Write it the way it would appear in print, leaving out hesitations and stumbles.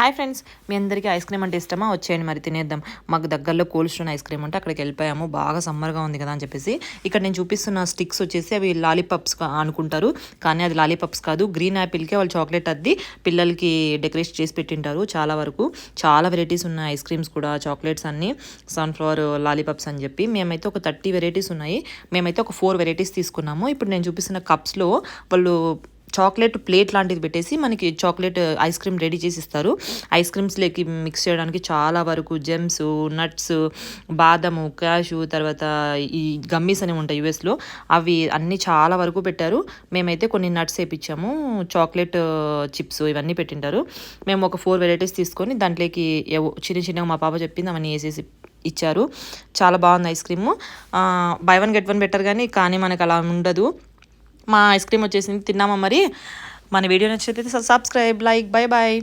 Hi friends, మీ అందరికీ ice cream అంటే ఇష్టమా? వచ్చేయండి మరి తినేద్దాం. మాకు దగ్గరలో కోల్డ్ స్టోన్ ఐస్ క్రీమ్ ఉంటే అక్కడికి వెళ్ళిపోయాము. బాగా సమ్మర్గా ఉంది కదా అని చెప్పేసి. ఇక్కడ నేను చూపిస్తున్న స్టిక్స్ వచ్చేసి అవి లాలీపాప్స్ అనుకుంటారు, కానీ అది లాలీపాప్స్ కాదు. గ్రీన్ యాపిల్కే వాళ్ళు చాక్లెట్ అద్ది పిల్లలకి డెకరేట్ చేసి పెట్టింటారు. చాలా వరకు చాలా వెరైటీస్ ఉన్నాయి ఐస్ క్రీమ్స్ కూడా, చాక్లెట్స్ అన్నీ, సన్ఫ్లవర్ లాలీపాప్స్ అని చెప్పి. మేమైతే ఒక 30 వెరైటీస్ ఉన్నాయి. మేమైతే ఒక 4 వెరైటీస్ తీసుకున్నాము. ఇప్పుడు నేను చూపిస్తున్న కప్స్లో వాళ్ళు చాక్లెట్ ప్లేట్ లాంటిది పెట్టేసి మనకి చాక్లెట్ ఐస్ క్రీమ్ రెడీ చేసి ఇస్తారు. ఐస్ క్రీమ్స్లోకి మిక్స్ చేయడానికి చాలా వరకు జెమ్స్, నట్స్, బాదము, క్యాషు, తర్వాత ఈ గమ్మీస్ అనేవి ఉంటాయి యూఎస్లో, అవి అన్నీ చాలా వరకు పెట్టారు. మేమైతే కొన్ని నట్స్ వేయించాము, చాక్లెట్ చిప్స్ ఇవన్నీ పెట్టింటారు. మేము ఒక 4 వెరైటీస్ తీసుకొని దాంట్లోకి చిన్న చిన్నగా మా పాప చెప్పింది అవన్నీ వేసేసి ఇచ్చారు. చాలా బాగుంది ice cream. By one get one better కానీ మనకు అలా ఉండదు. మా ఐస్ క్రీమ్ వచ్చేసింది, తిన్నామా మరి. మన వీడియో నచ్చితే సబ్స్క్రైబ్, లైక్, బై బాయ్.